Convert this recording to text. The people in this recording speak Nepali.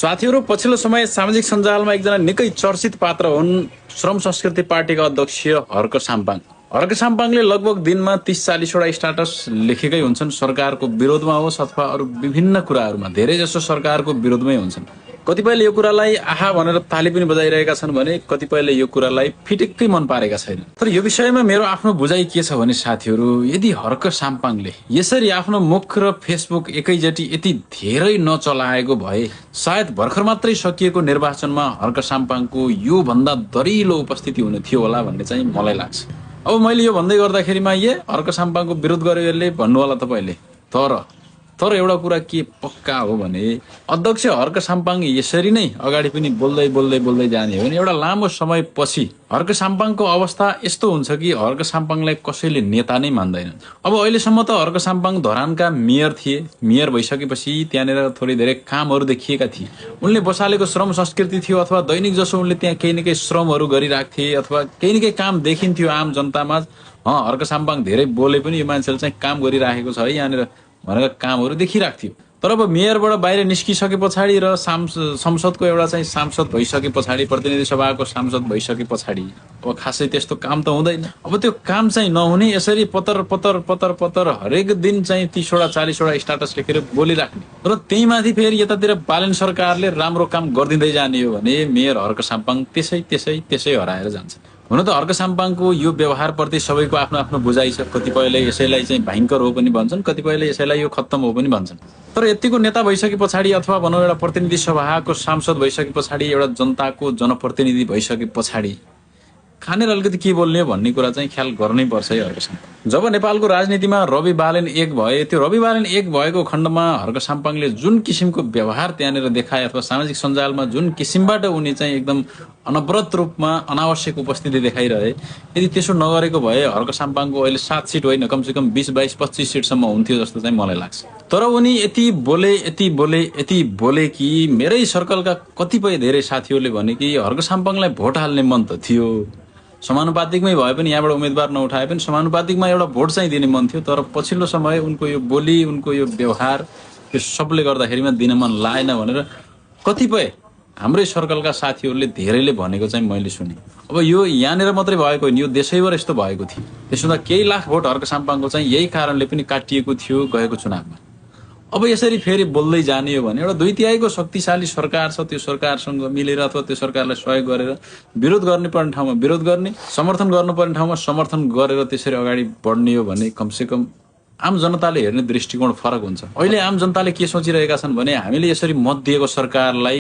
साथीहरू, पछिल्लो समय सामाजिक सञ्जालमा एकजना निकै चर्चित पात्र हुन् श्रम संस्कृति पार्टीका अध्यक्ष हर्क साम्पाङ। हर्क साम्पाङले लगभग दिनमा 30-40 वटा स्टाटस लेखेकै हुन्छन्। सरकारको विरोधमा होस् अथवा अरू विभिन्न कुराहरूमा, धेरै जसो सरकारको विरोधमै हुन्छन्। कतिपयले यो कुरालाई आहा भनेर ताली पनि बजाइरहेका छन् भने कतिपयले यो कुरालाई फिटिक्कै मन पारेका छैनन्। तर यो विषयमा मेरो आफ्नो बुझाइ के छ भने साथीहरू, यदि हर्क साम्पाङले यसरी आफ्नो मुख र फेसबुक एकैचोटि यति धेरै नचलाएको भए सायद भर्खर मात्रै सकिएको निर्वाचनमा हर्क साम्पाङको यो भन्दा दरिलो उपस्थिति हुने थियो होला भन्ने चाहिँ मलाई लाग्छ। अब मैले यो भन्दै गर्दाखेरिमा हर्क साम्पाङको विरोध गर्यो यसले भन्नु होला तपाईले। तर एउटा कुरा के पक्का हो भने अध्यक्ष हर्क साम्पाङ यसरी नै अगाडि पनि बोल्दै जाने हो भने एउटा लामो समयपछि हर्क साम्पाङको अवस्था यस्तो हुन्छ कि हर्क साम्पाङलाई कसैले नेता नै मान्दैनन्। अब अहिलेसम्म त हर्क साम्पाङ धरानका मेयर थिए। मेयर भइसकेपछि त्यहाँनिर थोरै धेरै कामहरू देखिएका थिए। उनले बसालेको श्रम संस्कृति थियो अथवा दैनिक जसो उनले त्यहाँ केही न केही श्रमहरू गरिराख्थे अथवा केही न केही काम देखिन्थ्यो आम जनतामा। हर्क साम्पाङ धेरै बोले पनि यो मान्छेले चाहिँ काम गरिराखेको छ है यहाँनिर भनेर कामहरू देखिरहेको थियो। तर अब मेयरबाट बाहिर निस्किसके पछाडि र संसदको एउटा चाहिँ सांसद भइसके पछाडि, प्रतिनिधि सभाको सांसद भइसके पछाडि अब खासै त्यस्तो काम त हुँदैन। अब त्यो काम चाहिँ नहुने यसरी पतर हरेक दिन चाहिँ 30 वटा 40 वटा स्टाटस लेखेर बोलिराख्ने र त्यही माथि फेरि यतातिर बालन सरकारले राम्रो काम गरिदिँदै जाने हो भने मेयर हर्क साम्पाङ त्यसै हराएर जान्छ। हुन त हर्क साम्पाङको यो व्यवहारप्रति सबैको आफ्नो आफ्नो बुझाइ छ। कतिपयले यसैलाई चाहिँ भयङ्कर हो पनि भन्छन्, कतिपयले यसैलाई यो खत्तम हो पनि भन्छन्। तर यतिको नेता भइसके पछाडि अथवा भनौँ एउटा प्रतिनिधि सभाको सांसद भइसके पछाडि, एउटा जनताको जनप्रतिनिधि भइसके पछाडि खानेर अलिकति के बोल्ने भन्ने कुरा चाहिँ ख्याल गर्नै पर्छ है हर्क साम्पाङ। जब नेपालको राजनीतिमा रवि बालेन एक भए, त्यो रवि बालेन एक भएको खण्डमा हर्क साम्पाङले जुन किसिमको व्यवहार त्यहाँनिर देखाए अथवा सामाजिक सञ्जालमा जुन किसिमबाट उनी चाहिँ एकदम अनवरत रूपमा अनावश्यक उपस्थिति देखाइरहे, यदि त्यसो नगरेको भए हर्क साम्पाङको अहिले 7 सिट होइन कमसेकम 20, 22, 25 सिटसम्म हुन्थ्यो जस्तो चाहिँ मलाई लाग्छ। तर उनी यति बोले कि मेरै सर्कलका कतिपय धेरै साथीहरूले भने कि हर्क साम्पाङलाई भोट हाल्ने मन त थियो, समानुपातिकमै भए पनि यहाँबाट उम्मेदवार नउठाए पनि समानुपातिकमा एउटा भोट चाहिँ दिने मन थियो। तर पछिल्लो समय उनको यो बोली, उनको यो व्यवहार, यो सबले गर्दाखेरिमा दिन मन लागेन भनेर कतिपय हाम्रै सर्कलका साथीहरूले धेरैले भनेको चाहिँ मैले सुने। अब यो यहाँनिर मात्रै भएको होइन, यो देशैभर यस्तो भएको थियो। त्यसो त केही लाख भोट हर्क साम्पाङको चाहिँ यही कारणले पनि काटिएको थियो गएको चुनावमा। अब यसरी फेरि बोल्दै जाने हो भने एउटा 2/3 शक्तिशाली सरकार छ, त्यो सरकारसँग मिलेर अथवा त्यो सरकारलाई सहयोग गरेर विरोध गर्नुपर्ने ठाउँमा विरोध गर्ने, समर्थन गर्नुपर्ने ठाउँमा समर्थन गरेर त्यसरी अगाडि बढ्ने हो भने कमसेकम आम जनताले हेर्ने दृष्टिकोण फरक हुन्छ। अहिले आम जनताले के सोचिरहेका छन् भने हामीले यसरी मत दिएको सरकारलाई